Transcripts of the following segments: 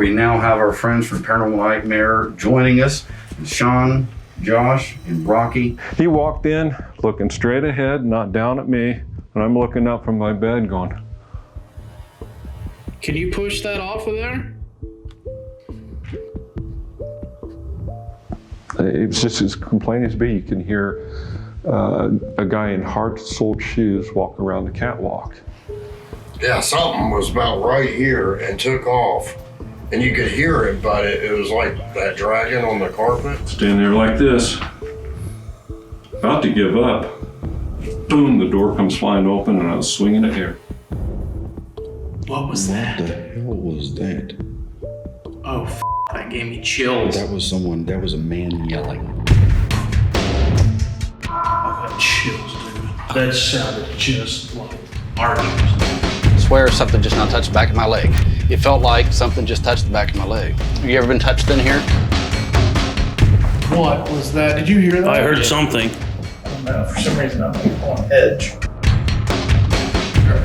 We now have our friends from Paranormal Nightmare joining us. Sean, Josh, and Brocky. He walked in looking straight ahead, not down at me, and I'm looking up from my bed going, "Can you push that off of there?" it was just as plain as be. You can hear a guy in hard-soled shoes walk around the catwalk. Yeah, something was about right here and took off. And you could hear it, but it was like that dragging on the carpet. Standing there like this, about to give up. Boom, the door comes flying open and I was swinging at air. What was that? What the hell was that? Oh, that gave me chills. That was someone, that was a man yelling. I got chills, dude. That sounded just like arguments. I swear something just now touched the back of my leg. It felt like something just touched the back of my leg. Have you ever been touched in here? What was that? Did you hear that? I heard something. I don't know, for some reason I'm like on edge.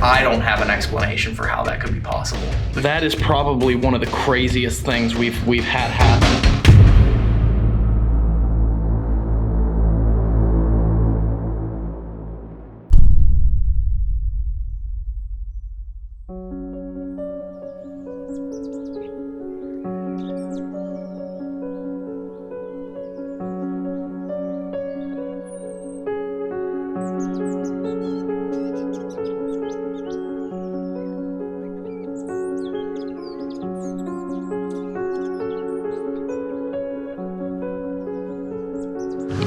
I don't have an explanation for how that could be possible. That is probably one of the craziest things we've had happen.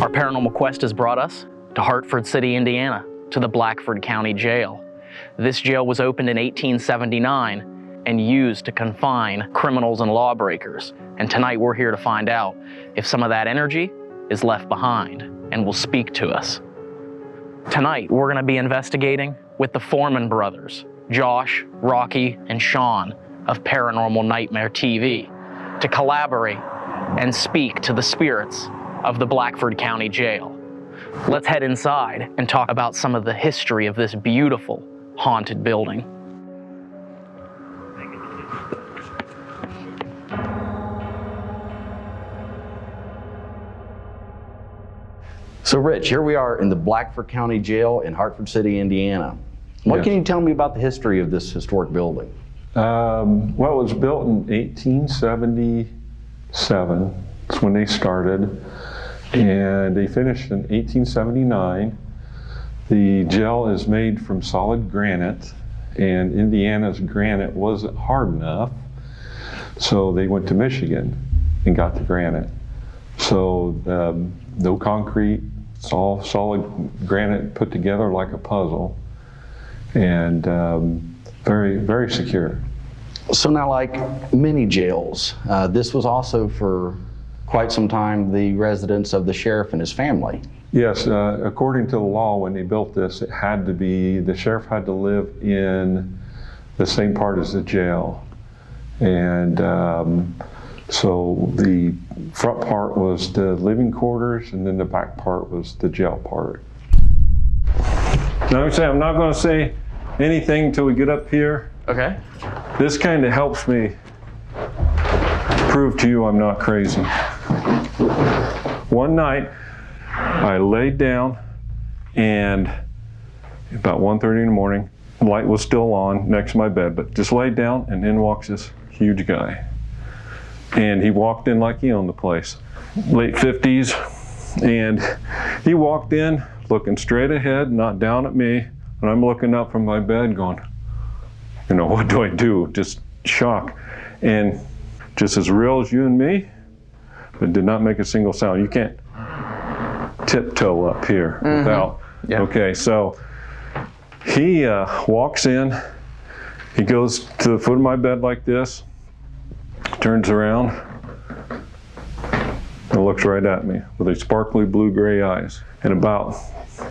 Our paranormal quest has brought us to Hartford City, Indiana, to the Blackford County Jail. This jail was opened in 1879 and used to confine criminals and lawbreakers. And tonight we're here to find out if some of that energy is left behind and will speak to us. Tonight we're going to be investigating with the Fourman brothers, Josh, Rocky, and Sean of Paranormal Nightmare TV, to collaborate and speak to the spirits of the Blackford County Jail. Let's head inside and talk about some of the history of this beautiful haunted building. So Rich, here we are in the Blackford County Jail in Hartford City, Indiana. What can you tell me about the history of this historic building? Well, it was built in 1877. That's when they started. And they finished in 1879. The jail is made from solid granite, and Indiana's granite wasn't hard enough, so they went to Michigan and got the granite. So no concrete, it's all solid granite put together like a puzzle, and very, very secure. So now, like many jails, this was also for quite some time the residence of the sheriff and his family. Yes, according to the law, when they built this, it had to be, the sheriff had to live in the same part as the jail. And so the front part was the living quarters, and then the back part was the jail part. Now I'm not going to say anything until we get up here. Okay. This kind of helps me prove to you I'm not crazy. One night, I laid down, and about 1:30 in the morning, the light was still on next to my bed, but just laid down, and in walks this huge guy. And he walked in like he owned the place. Late 50s, and he walked in looking straight ahead, not down at me, and I'm looking up from my bed going, you know, what do I do? Just shock. And just as real as you and me, but did not make a single sound. You can't tiptoe up here without. Yeah. Okay, so he walks in, he goes to the foot of my bed like this, turns around, and looks right at me with his sparkly blue-gray eyes. And about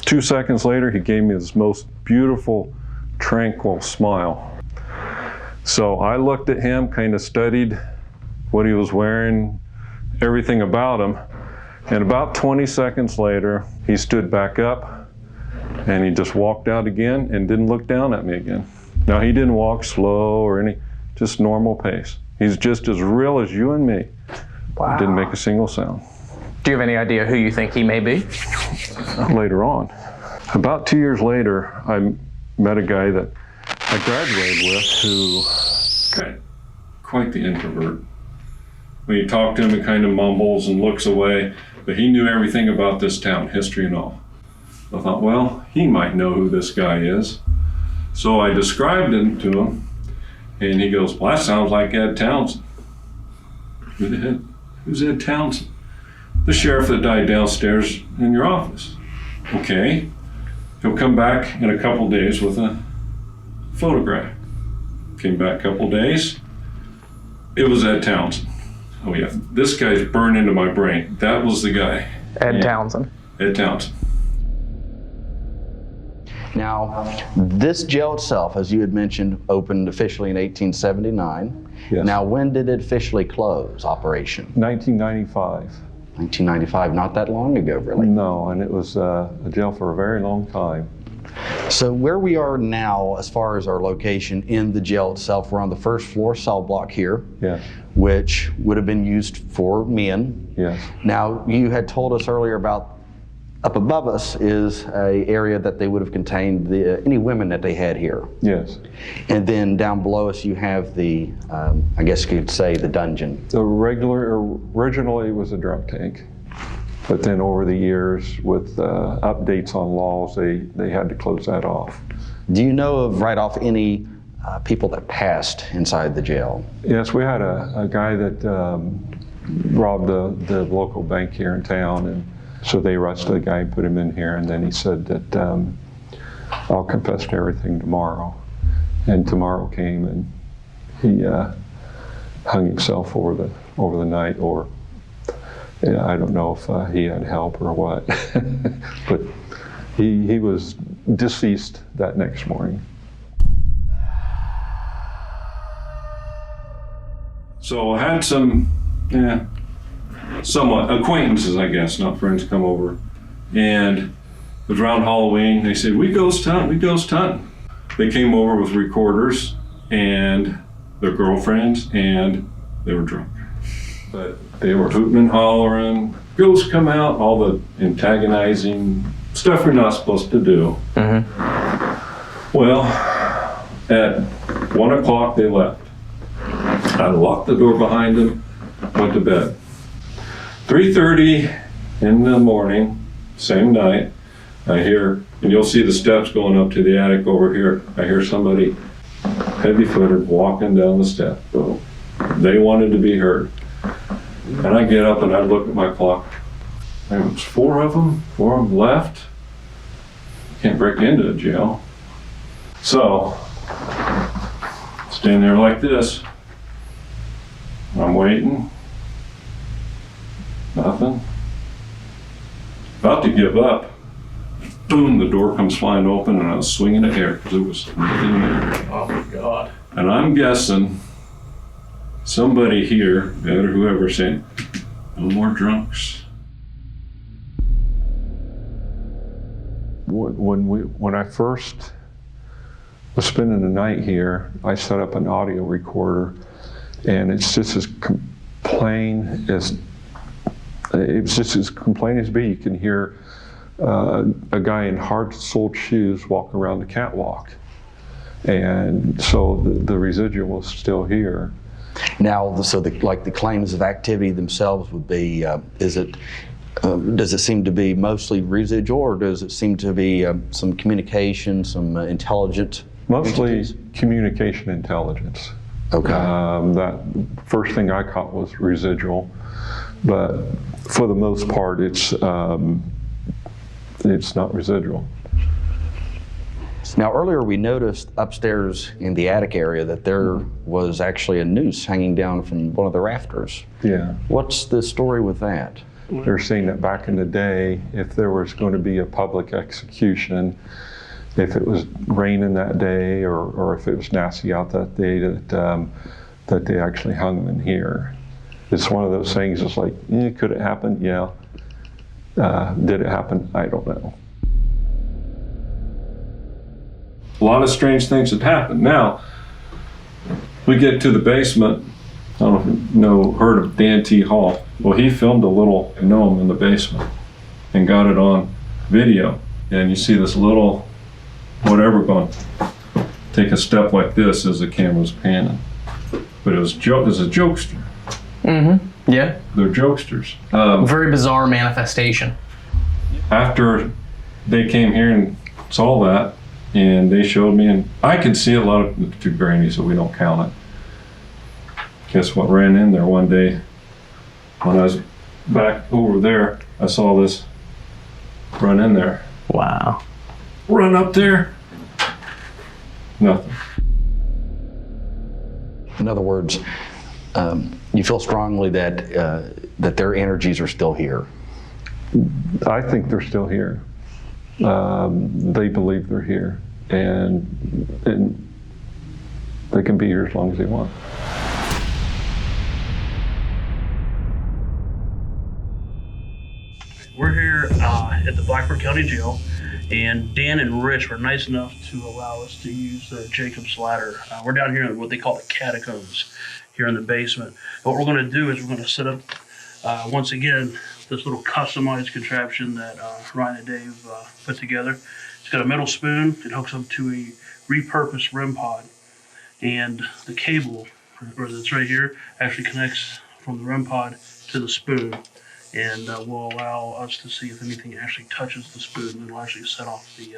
2 seconds later, he gave me this most beautiful, tranquil smile. So I looked at him, kind of studied what he was wearing, everything about him, and about 20 seconds later, he stood back up and he just walked out again and didn't look down at me again. Now, he didn't walk slow or just normal pace. He's just as real as you and me. Wow. Didn't make a single sound. Do you have any idea who you think he may be? Later on. About 2 years later, I met a guy that I graduated with who, quite the introvert. When you talk to him, he kind of mumbles and looks away, but he knew everything about this town, history and all. I thought, well, he might know who this guy is. So I described him to him, and he goes, well, that sounds like Ed Townsend. Who the heck? Who's Ed Townsend? The sheriff that died downstairs in your office. Okay. He'll come back in a couple days with a photograph. Came back a couple days. It was Ed Townsend. Oh yeah, this guy's burned into my brain. That was the guy. Ed Townsend. Ed Townsend. Now, this jail itself, as you had mentioned, opened officially in 1879. Yes. Now, when did it officially close operation? 1995. 1995, not that long ago, really. No, and it was a jail for a very long time. So where we are now, as far as our location in the jail itself, we're on the first floor cell block here, Yes. which would have been used for men. Yes. Now, you had told us earlier about up above us is a area that they would have contained any women that they had here. Yes. And then down below us you have the, I guess you could say, the dungeon. Originally it was a drunk tank, but then over the years with updates on laws, they had to close that off. Do you know of right off any people that passed inside the jail? Yes, we had a guy that robbed the local bank here in town, and so they arrested the guy and put him in here, and then he said that I'll confess to everything tomorrow. And tomorrow came, and he hung himself over the night, or I don't know if he had help or what, but he was deceased that next morning. So I had some, somewhat acquaintances, I guess, not friends, come over, and it was around Halloween. They said, we ghost hunt, we ghost hunt. They came over with recorders and their girlfriends, and they were drunk. But they were hooting and hollering, ghosts come out, all the antagonizing stuff you're not supposed to do. Mm-hmm. Well, at 1 o'clock they left. I locked the door behind them, went to bed. 3:30 in the morning, same night, I hear, and you'll see the steps going up to the attic over here. I hear somebody heavy-footed walking down the step. So they wanted to be heard. And I get up and I look at my clock. There was four of them left. Can't break into a jail. So, stand there like this. I'm waiting. Nothing. About to give up. Boom, the door comes flying open and I was swinging at air because there was nothing there. Oh my God. And I'm guessing somebody here, or whoever, saying, no more drunks. When I first was spending the night here, I set up an audio recorder, and it's just as plain as be. You can hear a guy in hard-soled shoes walk around the catwalk, and so the residual is still here. Now, so the claims of activity themselves would be, does it seem to be mostly residual, or does it seem to be some communication, some intelligent Mostly entities? communication intelligence. Okay. That first thing I caught was residual, but for the most part, it's not residual. Now, earlier we noticed upstairs in the attic area that there was actually a noose hanging down from one of the rafters. Yeah. What's the story with that? They're saying that back in the day, if there was going to be a public execution, if it was raining that day or if it was nasty out that day, that they actually hung them in here. It's one of those things, it's like, could it happen? Yeah. Did it happen? I don't know. A lot of strange things had happened. Now, we get to the basement. don't know if you heard of Dan T. Hall. Well, he filmed a little gnome in the basement and got it on video. And you see this little whatever going, take a step like this as the camera's panning. But it was a jokester. Mm-hmm. Yeah. They're jokesters. Very bizarre manifestation. After they came here and saw that, and they showed me, and I could see a lot of, too grainy, so we don't count it. Guess what ran in there one day when I was back over there, I saw this run in there. Wow. Run up there. Nothing. In other words, you feel strongly that that their energies are still here. I think they're still here. They believe they're here, and they can be here as long as they want. We're here at the Blackford County Jail, and Dan and Rich were nice enough to allow us to use the Jacob's Ladder. We're down here in what they call the catacombs, here in the basement. And what we're going to do is we're going to set up, once again, this little customized contraption that Ryan and Dave put together. It's got a metal spoon. It hooks up to a repurposed REM pod, and the cable, or that's right here, actually connects from the REM pod to the spoon, and will allow us to see if anything actually touches the spoon, and it'll actually set off the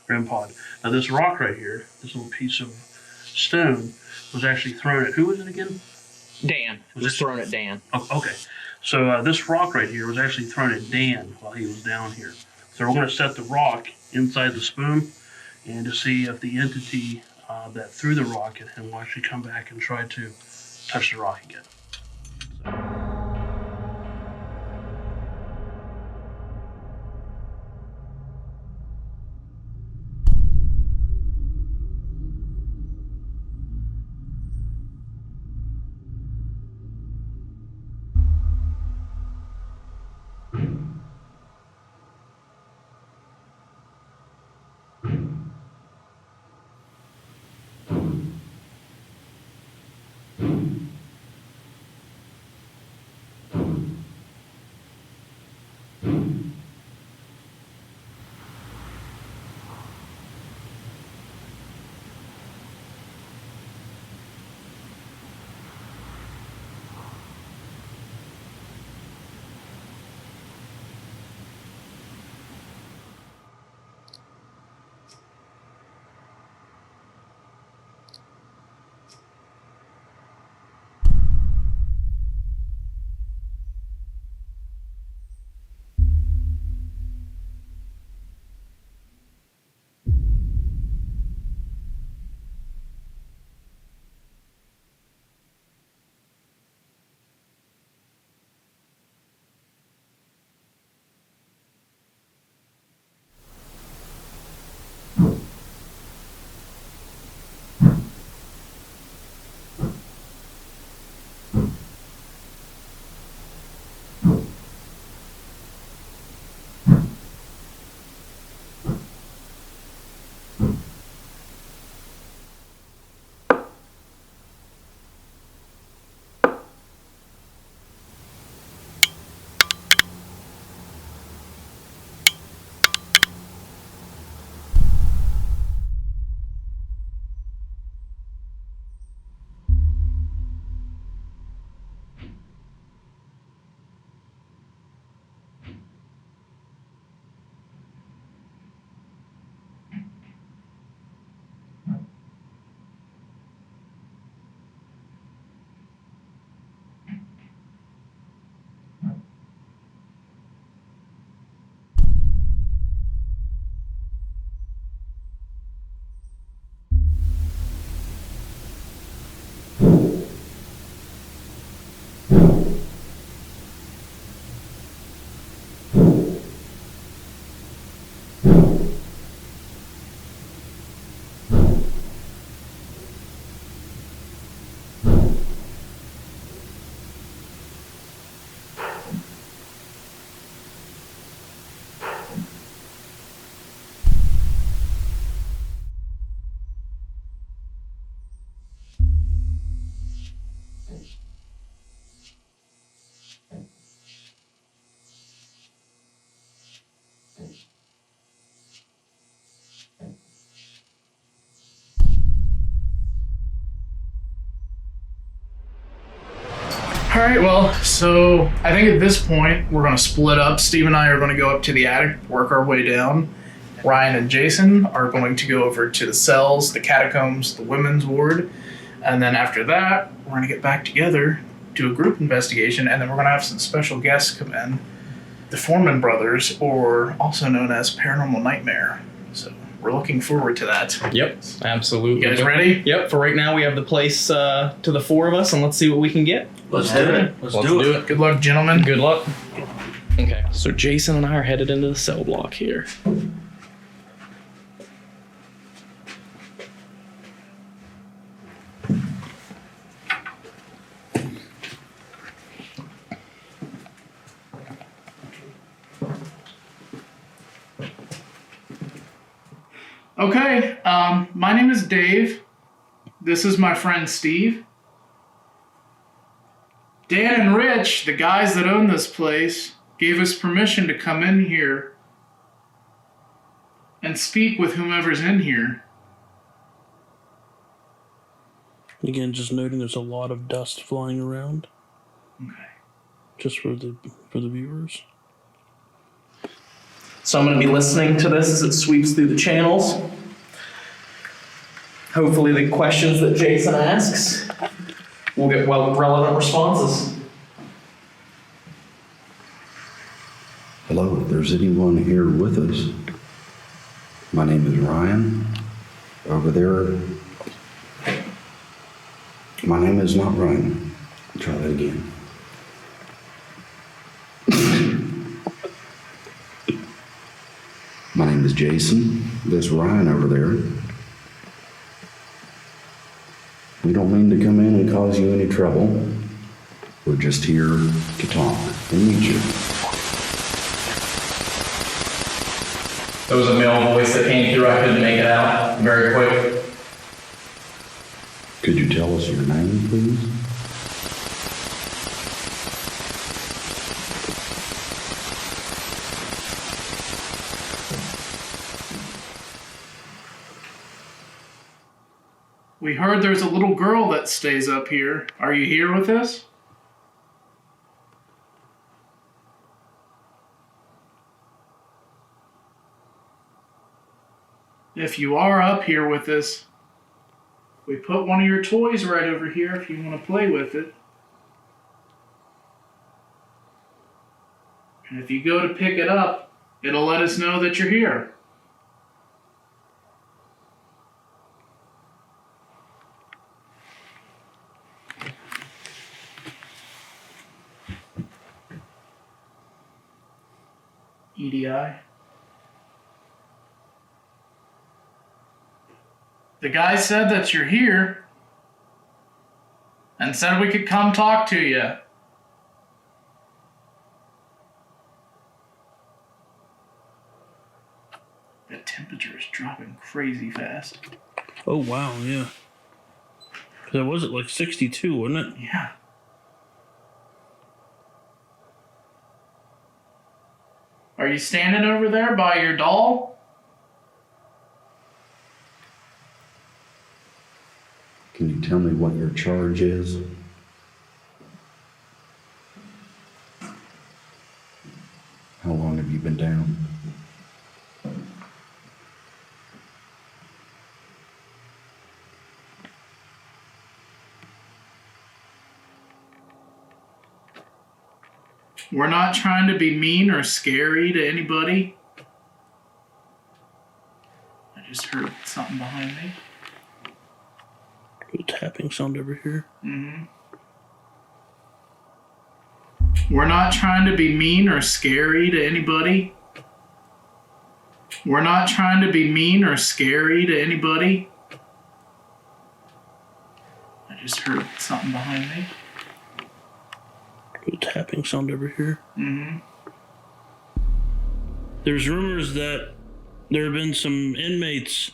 REM pod. Now this rock right here, this little piece of stone, was actually thrown at, who was it again? Dan. It was thrown at Dan. Oh, okay. So this rock right here was actually thrown at Dan while he was down here. So we're going to set the rock inside the spoon and to see if the entity that threw the rock at him will actually come back and try to touch the rock again. All right, well, so I think at this point we're going to split up. Steve and I are going to go up to the attic, work our way down. Ryan and Jason are going to go over to the cells, the catacombs, the women's ward. And then after that, we're going to get back together, do a group investigation, and then we're going to have some special guests come in. The Fourman brothers, or also known as Paranormal Nightmare. So we're looking forward to that. Yep, absolutely. You guys ready? Yep, for right now we have the place to the four of us, and let's see what we can get. Let's do it. Let's do it. Good luck, gentlemen. Good luck. Okay, so Jason and I are headed into the cell block here. Okay, my name is Dave. This is my friend Steve. Dan and Rich, the guys that own this place, gave us permission to come in here and speak with whomever's in here. Again, just noting there's a lot of dust flying around. Okay. Just for the viewers. So I'm going to be listening to this as it sweeps through the channels. Hopefully the questions that Jason asks will get relevant responses. Hello, if there's anyone here with us, my name is Ryan. Over there, my name is not Ryan. Try that again. My name is Jason. There's Ryan over there. We don't mean to come in and cause you any trouble. We're just here to talk and meet you. There was a male voice that came through. I couldn't make it out very quick. Could you tell us your name, please? We heard there's a little girl that stays up here. Are you here with us? If you are up here with us, we put one of your toys right over here if you want to play with it. And if you go to pick it up, it'll let us know that you're here. EDI. The guy said that you're here and said we could come talk to you. The temperature is dropping crazy fast. Oh, wow, yeah. That was at like 62, wasn't it? Yeah. Are you standing over there by your doll? Can you tell me what your charge is? How long have you been down? We're not trying to be mean or scary to anybody. I just heard something behind me. A tapping sound over here. Mm-hmm. We're not trying to be mean or scary to anybody. We're not trying to be mean or scary to anybody. I just heard something behind me. A tapping sound over here. Mm-hmm. There's rumors that there have been some inmates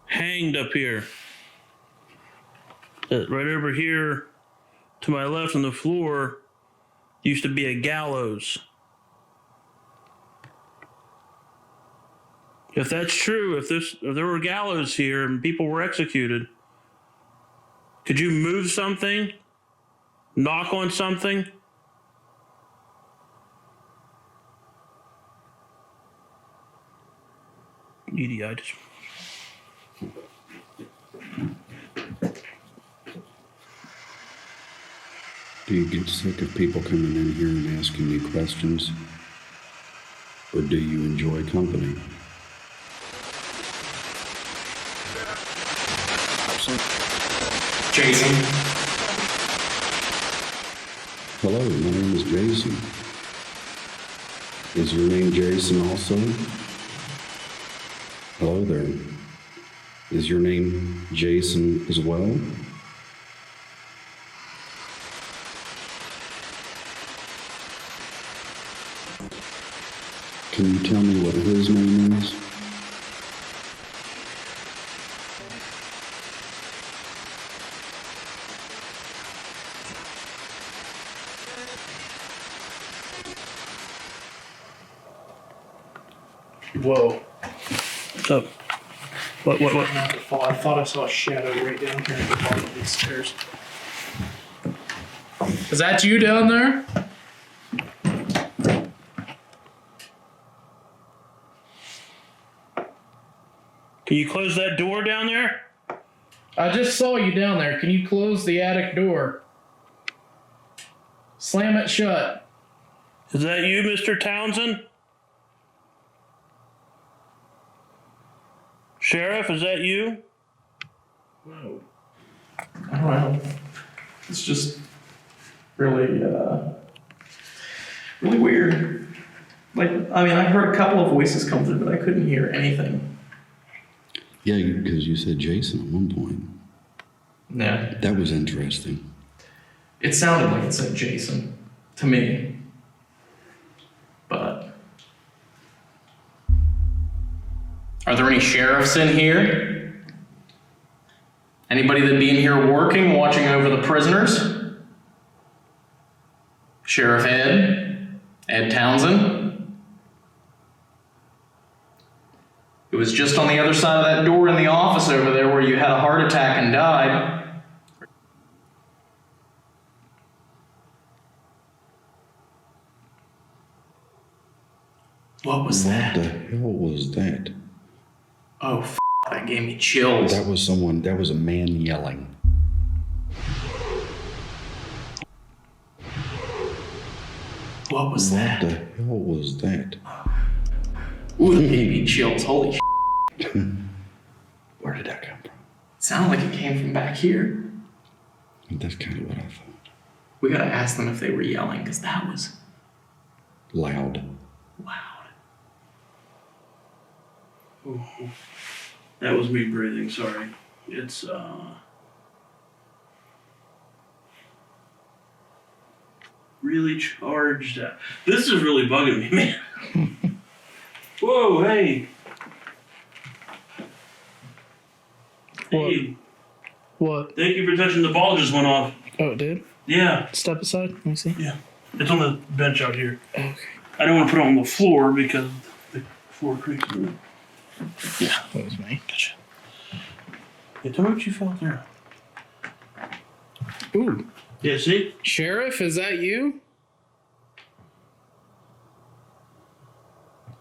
hanged up here. That right over here to my left on the floor used to be a gallows. If that's true, if there were gallows here and people were executed, could you move something knock on something? Idiot. Do you get sick of people coming in here and asking you questions? Or do you enjoy company? Jason. Hello, my name is Jason. Is your name Jason also? Hello there. Is your name Jason as well? Can you tell me what his name is? Whoa. What's up? What? I thought I saw a shadow right down here at the bottom of these stairs. Is that you down there? Can you close that door down there? I just saw you down there. Can you close the attic door? Slam it shut. Is that you, Mr. Townsend? Sheriff, is that you? Whoa. I don't know. It's just really, really weird. Like, I mean, I heard a couple of voices come through, but I couldn't hear anything. Yeah, because you said Jason at one point. Yeah. That was interesting. It sounded like it said Jason to me. But are there any sheriffs in here? Anybody that'd be in here working, watching over the prisoners? Sheriff Ed Townsend? It was just on the other side of that door in the office over there where you had a heart attack and died. What was that? What the hell was that? Oh, that gave me chills. That was a man yelling. What was that? What the hell was that? Ooh, that gave me chills. Holy shit. Where did that come from? It sounded like it came from back here. That's kind of what I thought. We gotta ask them if they were yelling, because that was Loud. Ooh. That was me breathing, sorry. It's, really charged up. This is really bugging me, man. Whoa, hey. Hey. What? Thank you for touching the ball just went off. Oh, it did? Yeah. Step aside. Let me see. Yeah. It's on the bench out here. Okay. I don't want to put it on the floor because the floor creaks. Yeah, that was me. Gotcha. Yeah, tell me what you felt there. Ooh. Yeah, see? Sheriff, is that you?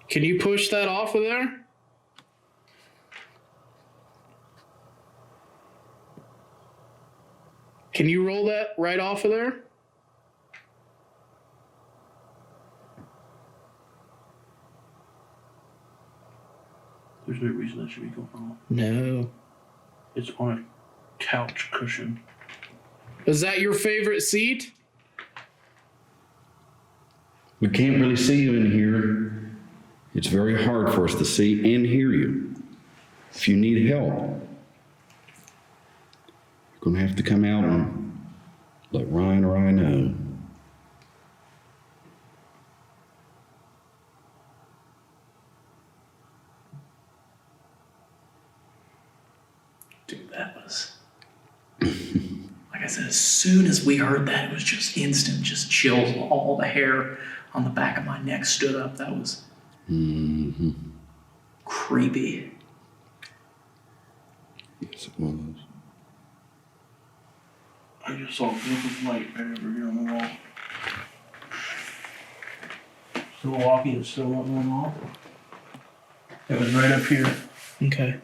Can you push that off of there? Can you roll that right off of there? There's no reason that should be going on. No. It's on a couch cushion. Is that your favorite seat? We can't really see you in here. It's very hard for us to see and hear you. If you need help, you're going to have to come out and let Ryan or I know. Dude, that was... Like I said, as soon as we heard that, it was just instant, just chills. All the hair on the back of my neck stood up. That was creepy. Yes, it was. I just saw a glint of light right over here on the wall. Still walking, it's still not going off. It was right up here. Okay.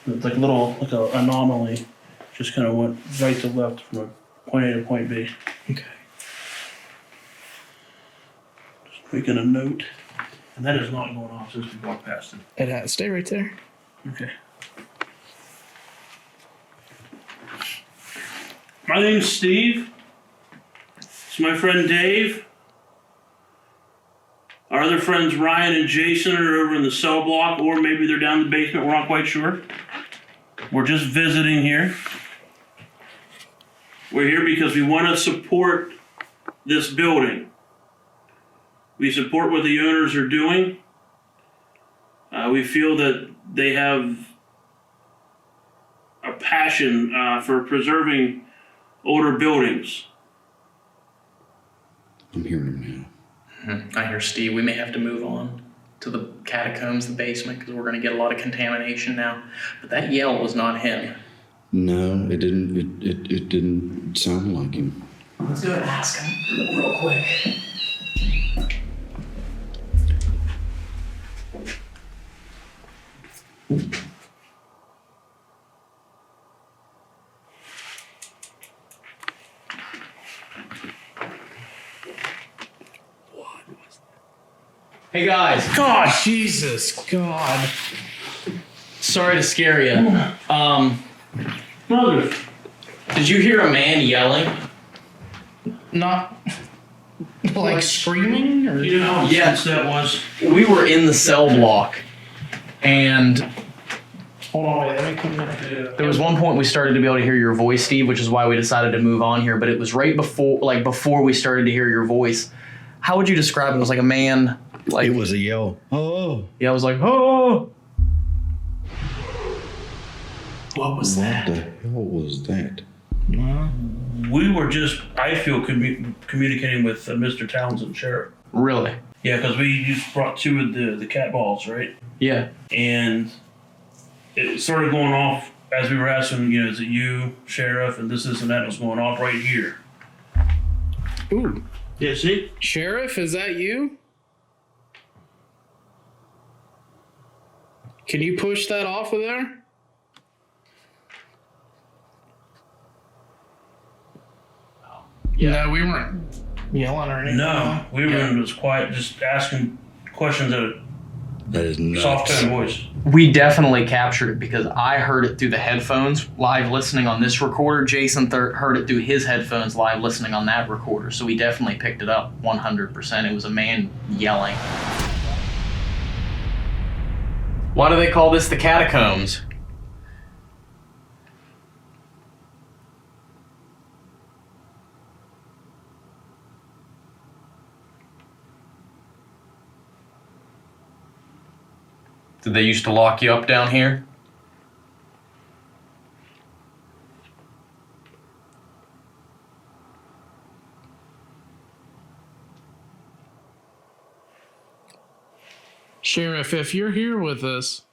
It's like a little, like a anomaly. Just kind of went right to left from point A to point B. Okay. Just making a note. And that is not going off since we walked past it. It has. Stay right there. Okay. My name's Steve. It's my friend Dave. Our other friends Ryan and Jason are over in the cell block, or maybe they're down in the basement. We're not quite sure. We're just visiting here. We're here because we want to support this building. We support what the owners are doing. We feel that they have a passion for preserving older buildings. I'm hearing him now. I hear Steve. We may have to move on to the catacombs, the basement, because we're going to get a lot of contamination now. But that yell was not him. No, it didn't. It didn't sound like him. Let's go and ask him real quick. Hey guys. God, Jesus, God. Sorry to scare you. Mother. Did you hear a man yelling? Not like screaming or? You know how Yes. intense that was? We were in the cell block, and Hold on, wait, let me come in. there was one point we started to be able to hear your voice, Steve, which is why we decided to move on here. But it was right before we started to hear your voice. How would you describe it? It was like a man, like It was a yell. Oh. yeah, I was like, oh. What was What that? the hell was that? We were just, I feel, communicating with Mr. Townsend, Sheriff. Really? Yeah, because we just brought two of the cat balls, right? Yeah. And it started going off as we were asking, you know, is it you, Sheriff, and this and that. It was going off right here. Ooh. Yeah, see? Sheriff, is that you? Can you push that off of there? Yeah. No, we weren't yelling or anything. No, we were just quiet, just asking questions at a That is nuts. soft tone voice. We definitely captured it because I heard it through the headphones live listening on this recorder. Jason heard it through his headphones live listening on that recorder. So we definitely picked it up 100%. It was a man yelling. Why do they call this the catacombs? Did they used to lock you up down here? Sheriff, if you're here with us,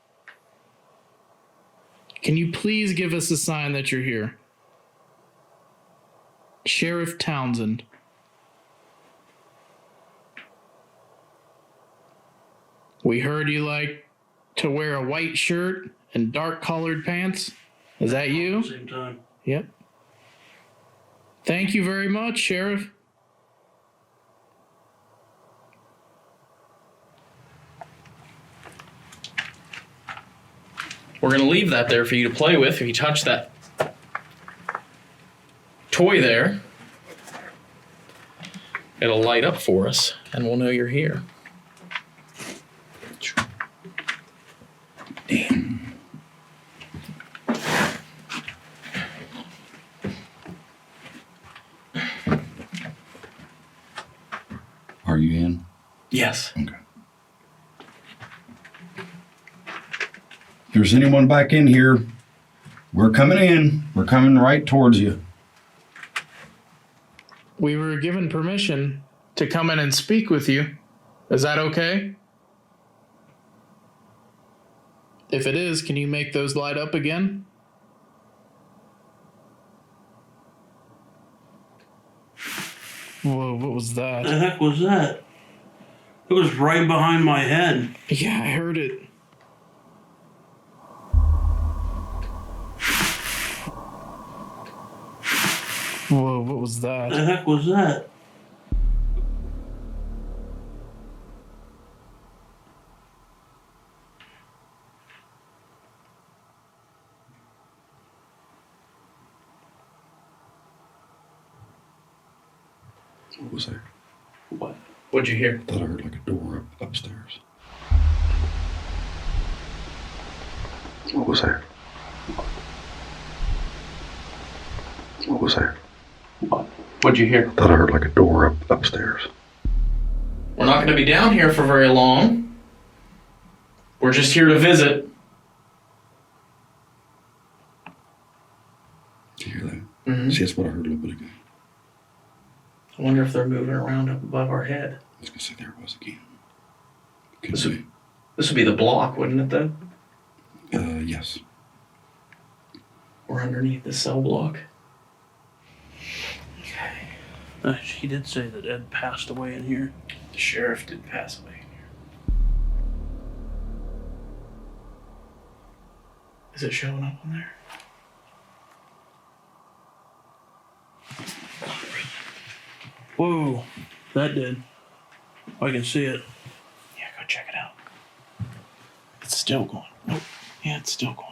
can you please give us a sign that you're here? Sheriff Townsend. We heard you like to wear a white shirt and dark colored pants. Is that you? At the same time. Yep. Thank you very much, Sheriff. We're going to leave that there for you to play with. If you touch that toy there, it'll light up for us and we'll know you're here. Damn. Are you in? Yes. Okay. If there's anyone back in here, we're coming in. We're coming right towards you. We were given permission to come in and speak with you. Is that okay? If it is, can you make those light up again? Whoa, what was that? The heck was that? It was right behind my head. Yeah, I heard it. Whoa, what was that? The heck was that? What was there? What? What'd you hear? I thought I heard like a door upstairs. What was there? What was there? What? What'd you hear? I thought I heard like a door upstairs. We're not going to be down here for very long. We're just here to visit. Did you hear that? Mm-hmm. See, that's what I heard a little bit ago. I wonder if they're moving around up above our head. I was going to say there it was again. Could be. This would be the block, wouldn't it, though? Yes. We're underneath the cell block. He did say that Ed passed away in here. The sheriff did pass away in here. Is it showing up on there? Whoa, that did. I can see it. Yeah, go check it out. It's still going. Nope. Yeah, it's still going.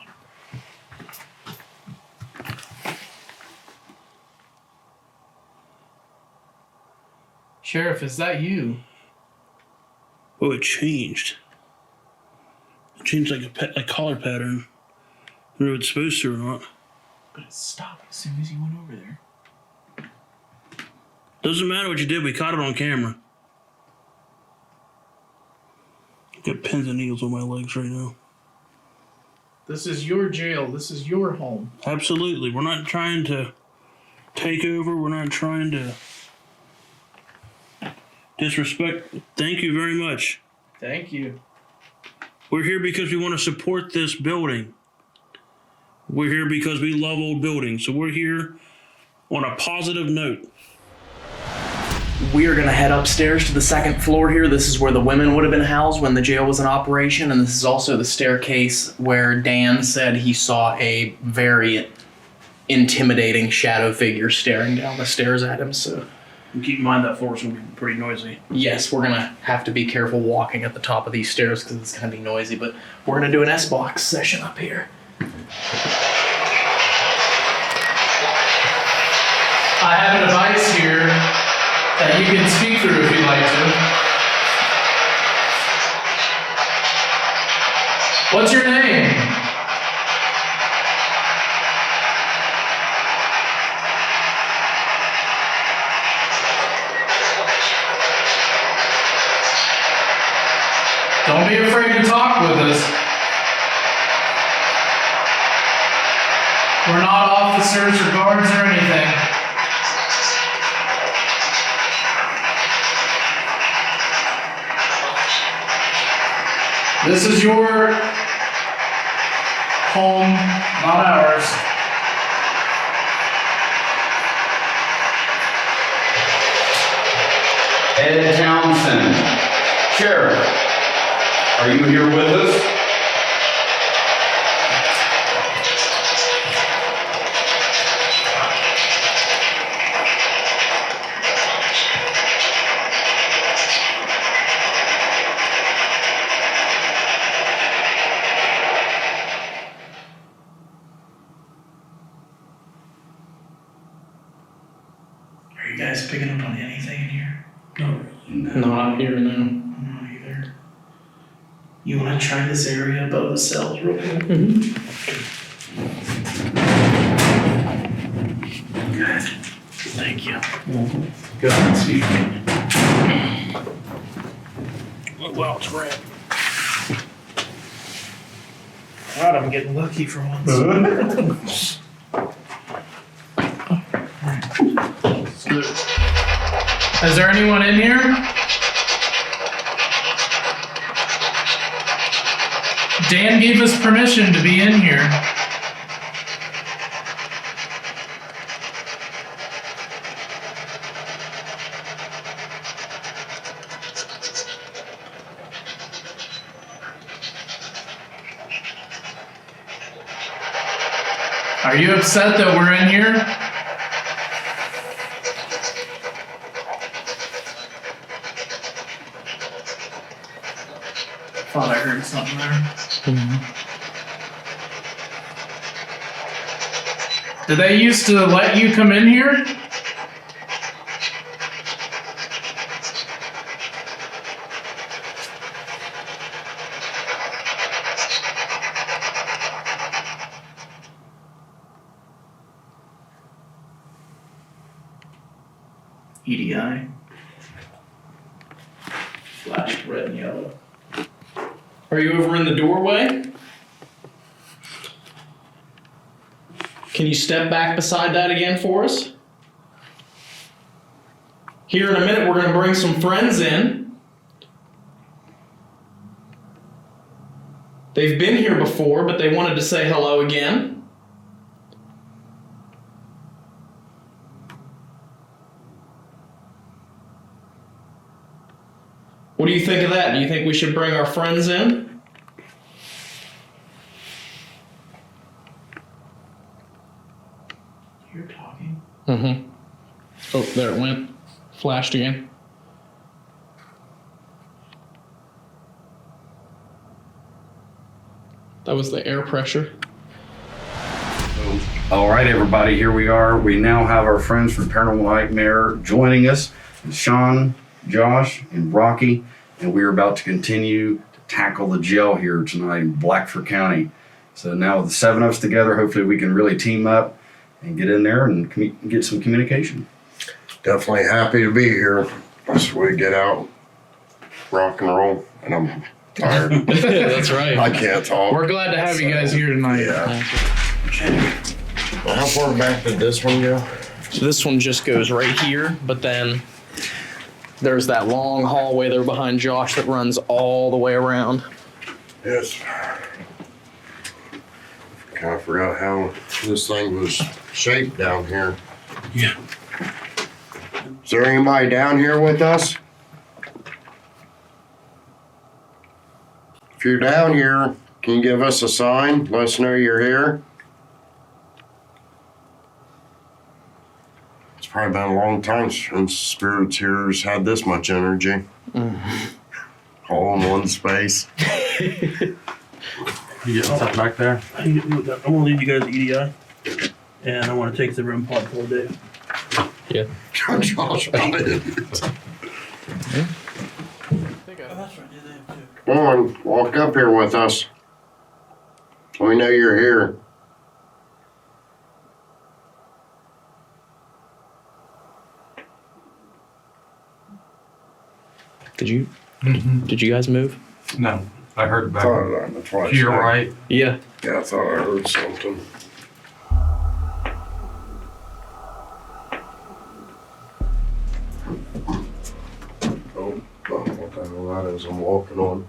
Sheriff, is that you? Oh, it changed. It changed like a collar pattern. I don't know if it's supposed to or not. But it stopped as soon as you went over there. Doesn't matter what you did, we caught it on camera. Got pins and needles on my legs right now. This is your jail. This is your home. Absolutely. We're not trying to take over. We're not trying to disrespect. Thank you very much. Thank you. We're here because we want to support this building. We're here because we love old buildings. So we're here on a positive note. We are going to head upstairs to the second floor here. This is where the women would have been housed when the jail was in operation. And this is also the staircase where Dan said he saw a very intimidating shadow figure staring down the stairs at him. So And keep in mind that floor is going to be pretty noisy. yes, we're going to have to be careful walking at the top of these stairs because it's going to be noisy. But we're going to do an S-box session up here. I have a device here that you can speak through if you'd like to. What's your name? Don't be afraid to talk with us. We're not officers or guards or anything. This is your home, not ours. Ed Townsend, Sheriff, are you here with us? Are you guys picking up on anything in here? No, not here, no. Not either. You want to try this area above the cells real quick? Good. Thank you. Go ahead and speak. Wow, it's red. God, I'm getting lucky for once. Is there anyone in here? Dan gave us permission to be in here. Are you upset that we're in here? Thought I heard something there. Did they used to let you come in here? EDI. Flashed red and yellow. Are you over in the doorway? Can you step back beside that again for us? Here in a minute, we're going to bring some friends in. They've been here before, but they wanted to say hello again. What do you think of that? Do you think we should bring our friends in? You're talking. Mm-hmm. Oh, there it went. Flashed again. That was the air pressure. All right, everybody, here we are. We now have our friends from Paranormal Nightmare joining us. Sean, Josh, and Rocky, and we're about to continue to tackle the jail here tonight in Blackford County. So now with the 7 of us together, hopefully we can really team up and get in there and get some communication. Definitely happy to be here. So we get out, rock and roll, and I'm tired. That's right. I can't talk. We're glad to have you guys here tonight. Yeah. Well, how far back did this one go? So this one just goes right here, but then there's that long hallway there behind Josh that runs all the way around. Yes. Kind of forgot how this thing was shaped down here. Yeah. Is there anybody down here with us? If you're down here, can you give us a sign? Let us know you're here. It's probably been a long time since Spirits here has had this much energy. All in one space. You getting something back there? I'm gonna leave you guys at EDI, and I want to take the REM pod for a day. Yeah. Josh got it. Come on, walk up here with us. Let me know you're here. Did you guys move? No, I heard it back. To your right. Yeah. Yeah, I thought I heard something. Oh, what the hell that is I'm walking on.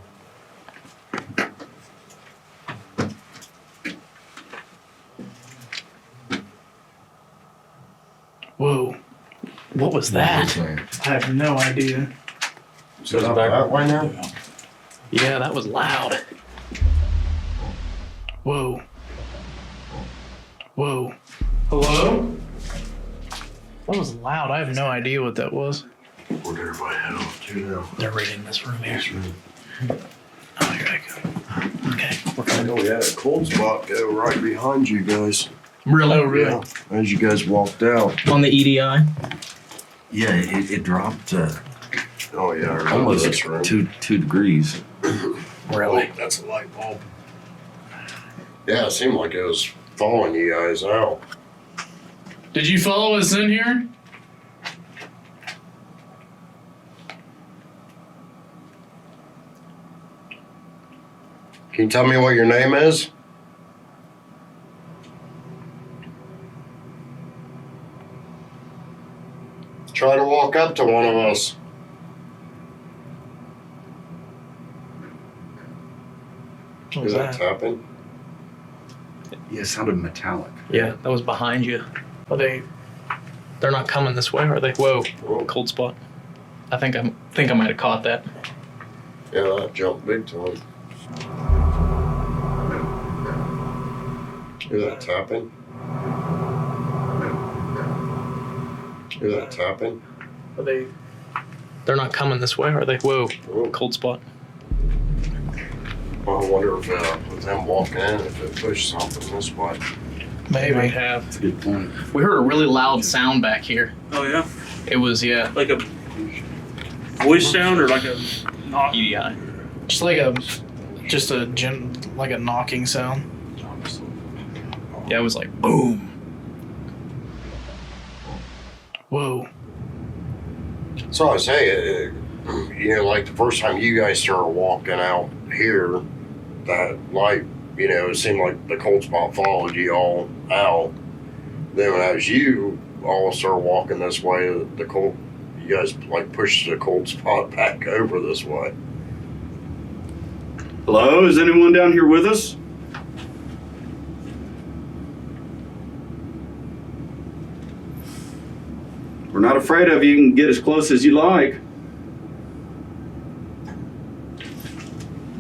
Whoa. What was that? I have no idea. Is it up that way now? Yeah, that was loud. Whoa. Whoa. Hello? That was loud. I have no idea what that was. Where'd everybody head off to now? They're right in this room here. Oh, here I go. Okay. I know we had a cold spot go right behind you guys. Really? Oh, really? Yeah, as you guys walked out. On the EDI? Yeah, it dropped Oh yeah, I remember almost this room. two degrees. Really? Oh, that's a light bulb. Yeah, it seemed like it was following you guys out. Did you follow us in here? Can you tell me what your name is? Try to walk up to one of us. What Is was that that? tapping? Yeah, it sounded metallic. Yeah, that was behind you. Are they? They're not coming this way, are they? Whoa, Whoa. cold spot. I think I might have caught that. Yeah, that jumped big time. Hear that tapping? Hear that tapping? Are they? They're not coming this way, are they? Whoa, cold spot. I wonder if with them walking in, if it pushed something this way. Maybe. Might have. That's a good point. We heard a really loud sound back here. Oh yeah, It was, yeah. like a voice sound or like a knock. Yeah. Just like a knocking sound. Yeah, it was like boom. So I say, like the first time you guys started walking out here, that light, it seemed like the cold spot followed you all out. Then as you all started walking this way, you guys like pushed the cold spot back over this way. Hello, is anyone down here with us? We're not afraid of you. You can get as close as you like.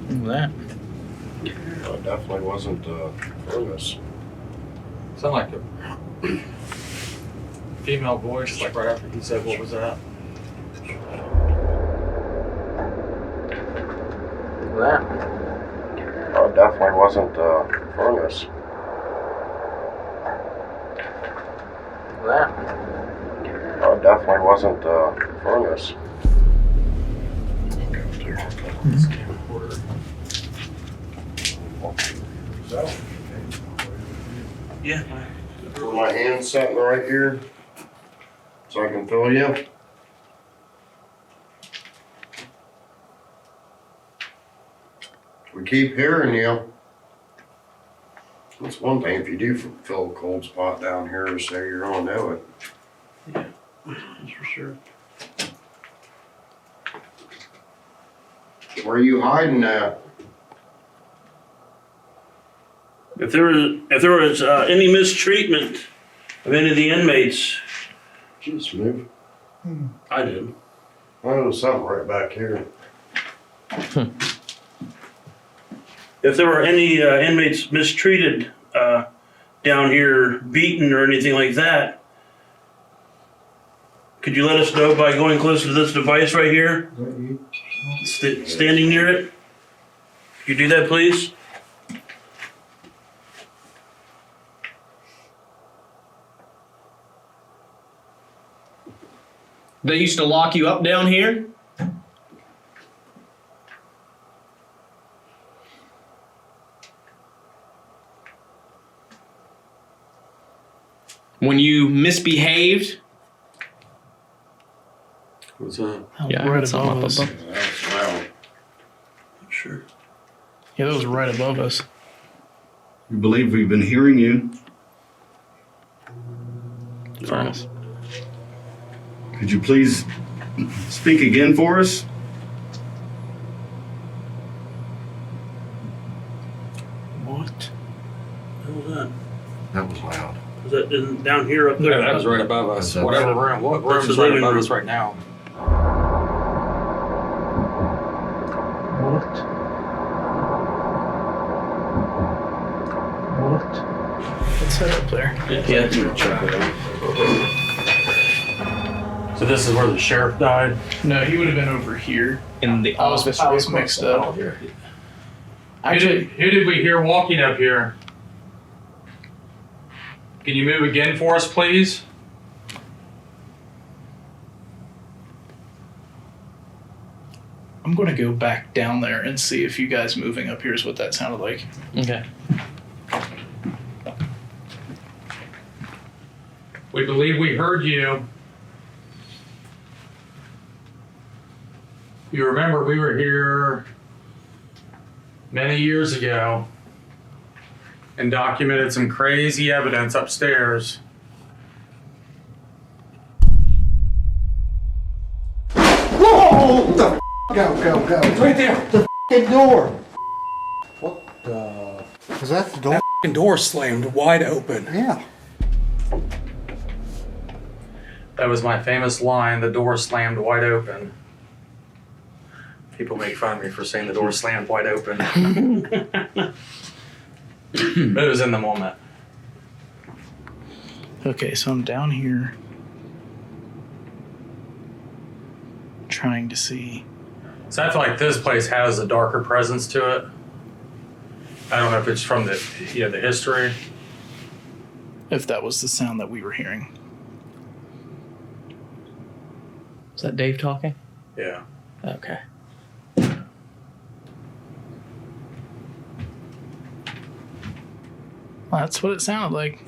Look at that. It definitely wasn't furnace. Sound like a female voice, like right after he said, "What was that?" That? It definitely wasn't furnace. That? It definitely wasn't furnace. Yeah. Put my hand sitting right here so I can feel you. We keep hearing you. That's one thing, if you do feel a cold spot down here, so you're gonna know it. Yeah, that's for sure. Where are you hiding at? If there was any mistreatment of any of the inmates, Just move. I did. Oh, there was something right back here. If there were any inmates mistreated down here, beaten or anything like that, could you let us know by going close to this device right here? Standing near it? Could you do that, please? They used to lock you up down here? When you misbehaved? What's that? Yeah, right above us. That's loud. Sure. Yeah, that was right above us. We believe we've been hearing you. Furnace. Could you please speak again for us? What? What was that? That was loud. Was that down here up there? Yeah, that was right above us. That's Whatever room. What room That's is the right living above room. us right now? Let's head up there. Yeah. So this is where the sheriff died. No, he would have been over here. In the I was mixed up. Actually, Who did we hear walking up here? Can you move again for us, please? I'm going to go back down there and see if you guys moving up here is what that sounded like. Okay. We believe we heard you. You remember we were here many years ago and documented some crazy evidence upstairs. Whoa! The go. It's right there. The f***ing door. What the? Is that the door? That f***ing door slammed wide open. Yeah. That was my famous line, the door slammed wide open. People make fun of me for saying the door slammed wide open. But it was in the moment. Okay, so I'm down here. trying to see. So I feel like this place has a darker presence to it. I don't know if it's from the history. If that was the sound that we were hearing. Is that Dave talking? Yeah. Okay. Well, that's what it sounded like.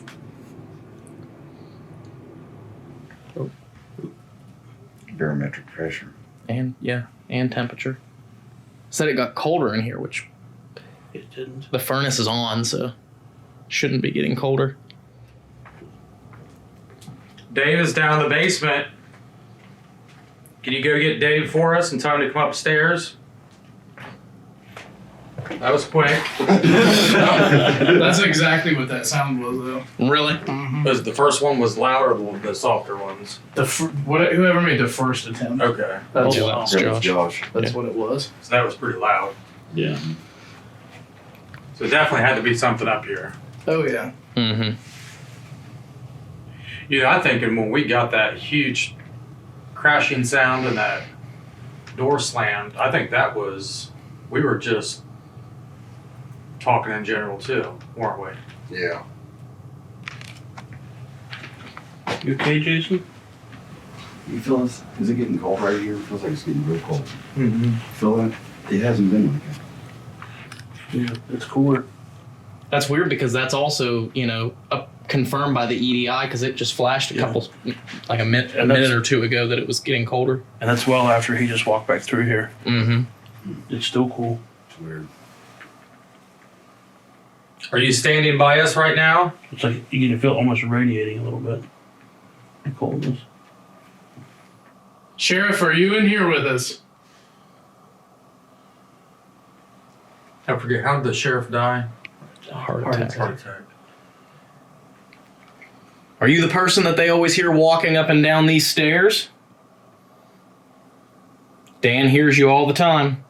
Barometric pressure. And temperature. Said it got colder in here, which It didn't. the furnace is on, so shouldn't be getting colder. Dave is down in the basement. Can you go get Dave for us and tell him to come upstairs? That was quick. That's exactly what that sound was, though. Really? Was the first one was louder than the softer ones? Whoever made the first attempt. Okay. That's, Josh. That's what it was. So that was pretty loud. Yeah. So it definitely had to be something up here. Oh, yeah. Mm-hmm. I'm thinking when we got that huge crashing sound and that door slammed, I think we were just talking in general too, weren't we? Yeah. You okay, Jason? You feel this? Is it getting cold right here? It feels like it's getting real cold. Mm-hmm. Feel that? It hasn't been like that. Yeah, it's cooler. That's weird because that's also, confirmed by the EDI because it just flashed a couple, like a minute or two ago that it was getting colder. And that's well after he just walked back through here. Mm-hmm. It's still cool. It's weird. Are you standing by us right now? It's like you can feel almost radiating a little bit. The coldness. Sheriff, are you in here with us? I forget, how did the sheriff die? Heart attack. Heart attack. Are you the person that they always hear walking up and down these stairs? Dan hears you all the time.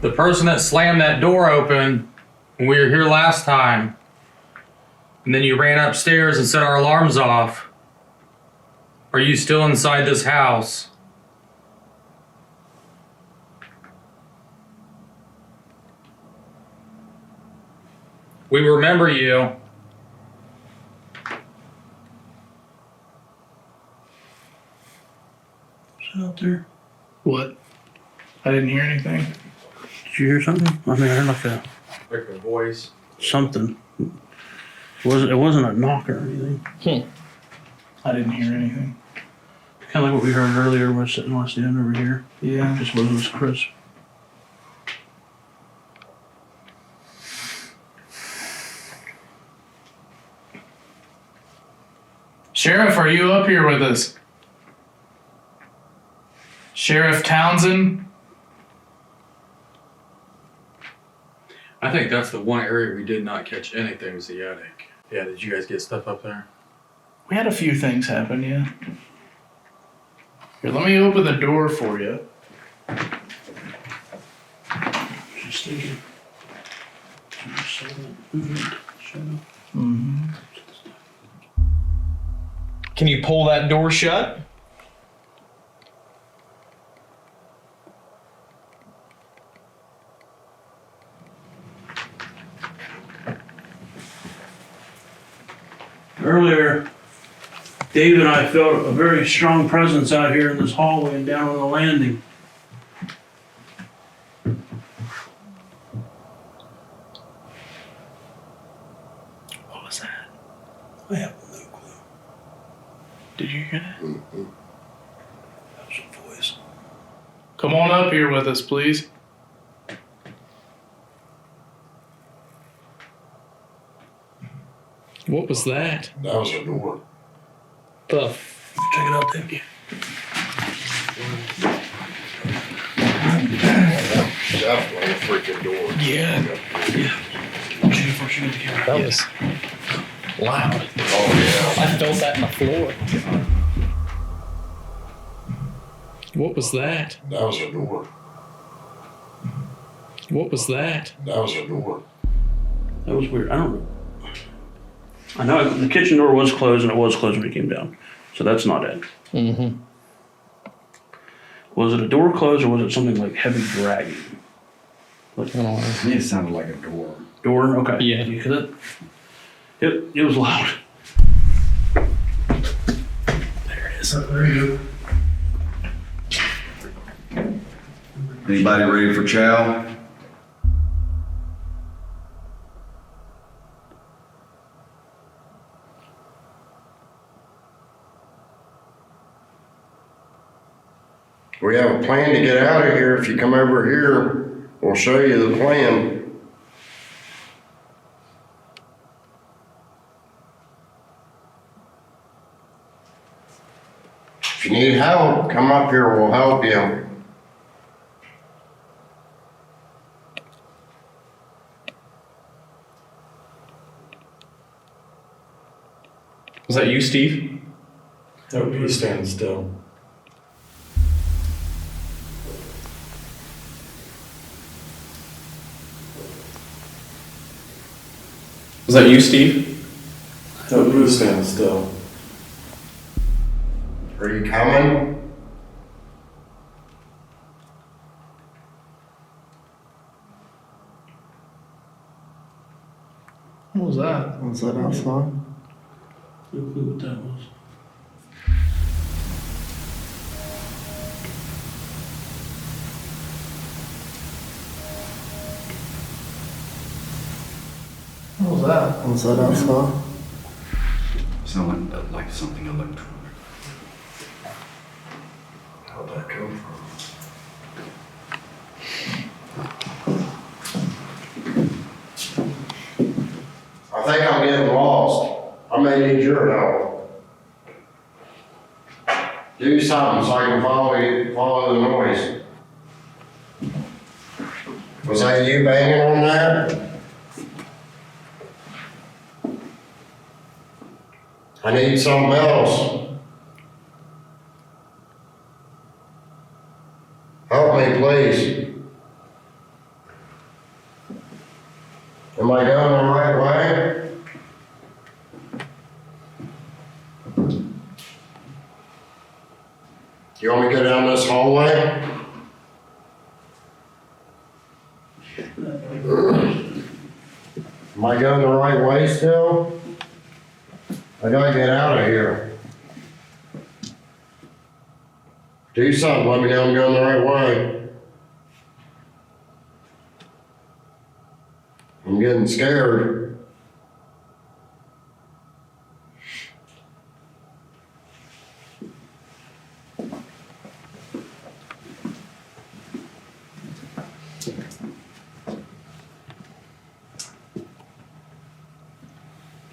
The person that slammed that door open when we were here last time, and then you ran upstairs and set our alarms off. Are you still inside this house? We remember you. Is it out there? What? I didn't hear anything. Did you hear something? I mean, I heard Like a voice. something. It wasn't a knock or anything. I didn't hear anything. Kind of like what we heard earlier when we were sitting on the end over here. Yeah. Just wasn't as crisp. Sheriff, are you up here with us? Sheriff Townsend? I think that's the one area we did not catch anything was the attic. Yeah, did you guys get stuff up there? We had a few things happen, yeah. Here, let me open the door for you. Just thinking. Mm-hmm. Can you pull that door shut? Earlier, Dave and I felt a very strong presence out here in this hallway and down on the landing. What was that? I have no clue. Did you hear that? That was a voice. Come on up here with us, please. What was that? That was a door. The Check it out, Dave. definitely a freaking door. Yeah. Before she got the camera. That was loud. Oh, yeah. I felt that in the floor. What was that? That was a door. What was that? That was a door. That was weird. I don't know. I know the kitchen door was closed, and it was closed when we came down. So that's not it. Mm-hmm. Was it a door closed, or was it something like heavy dragging? Like, To me, it sounded like a door. door? Okay. Yeah. Because it was loud. There it is. There you go. Anybody ready for chow? We have a plan to get out of here. If you come over here, we'll show you the plan. If you need help, come up here, we'll help you. Was that you, Steve? No, he's standing still. Was that you, Steve? No, he was standing still. Are you coming? What was that? Was that outside? No clue what that was. What was that? Was that outside? Sounded like something electronic. How'd that come from? I think I'm getting lost. I may need your help. Do something so I can follow the noise. Was that you banging on that? I need something else. Help me, please. Am I going the right way? You want me to go down this hallway? Am I going the right way still? I gotta get out of here. Do something, let me know I'm going the right way. I'm getting scared.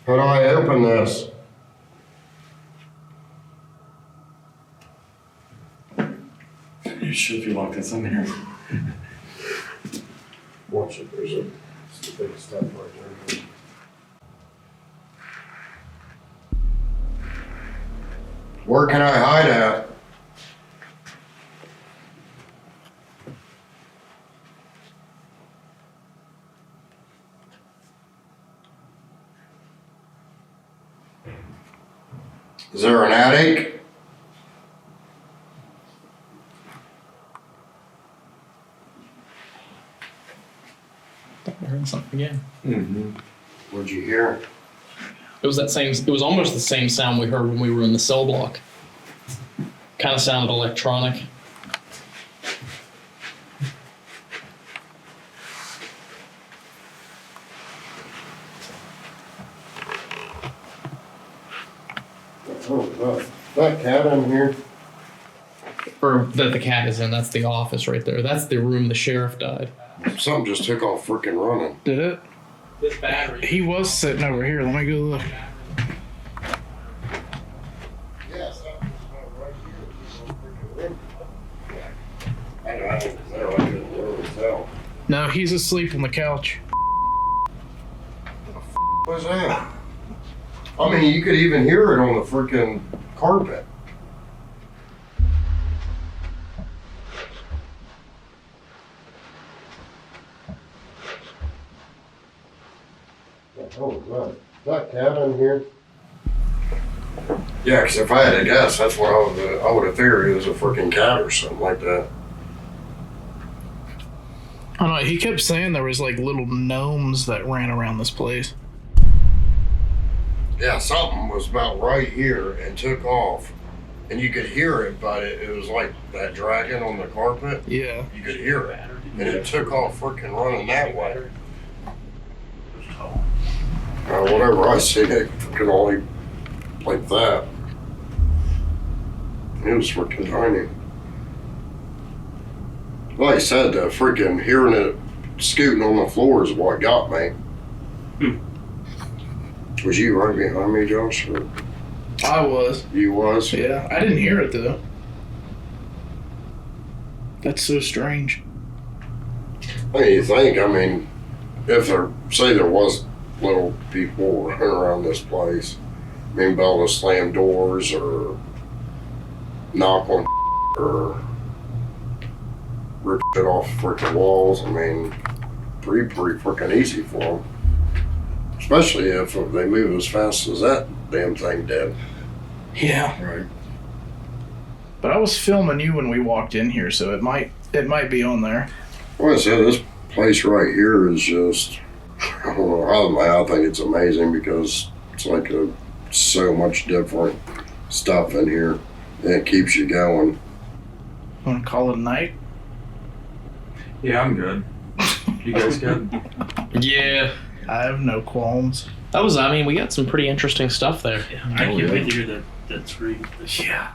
How do I open this? You should be locked in some here. Watch it, there's a big step right there. Where can I hide at? Is there an attic? I heard something again. Mm-hmm. What'd you hear? It was that same. It was almost the same sound we heard when we were in the cell block. Kind of sounded electronic. Oh, that cat in here? Or that the cat is in. That's the office right there. That's the room the sheriff died. Something just took off freaking running. Did it? This battery. He was sitting over here. Let me go look. Yes, that was right here. I couldn't really tell. No, he's asleep on the couch. What was that? I mean, you could even hear it on the freaking carpet. What the hell is that? Is that cat in here? Yeah, because if I had to guess, that's what I would have figured it was a freaking cat or something like that. I don't know, he kept saying there was like little gnomes that ran around this place. Yeah, something was about right here and took off. And you could hear it, but it was like that dragging on the carpet. Yeah. You could hear it. And it took off freaking running that way. Whatever I see, it could only like that. It was freaking tiny. Like I said, the freaking hearing it scooting on the floor is what got me. Was you right behind me, Josh? Or? I was. You was? Yeah, I didn't hear it though. That's so strange. I mean, you think, I mean, if there was little people running around this place, I mean, be able to slam doors or knock on or rip it off freaking walls. I mean, pretty freaking easy for them. Especially if they move as fast as that damn thing did. Yeah. Right. But I was filming you when we walked in here, so it might be on there. Well, I said, this place right here is just, I don't know, I think it's amazing because it's like so much different stuff in here, and it keeps you going. Want to call it a night? Yeah, I'm good. You guys good? Yeah. I have no qualms. We got some pretty interesting stuff there. Yeah, I can't wait to hear that scream. Yeah.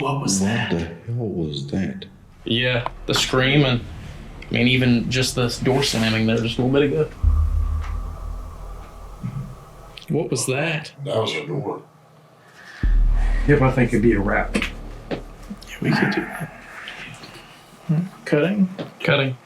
What was that? What the hell was that? Yeah, the scream and even just the door slamming there just a little bit ago. What was that? That was a door. Yep, I think it'd be a wrap. Yeah, we could do that. Cutting? Cutting.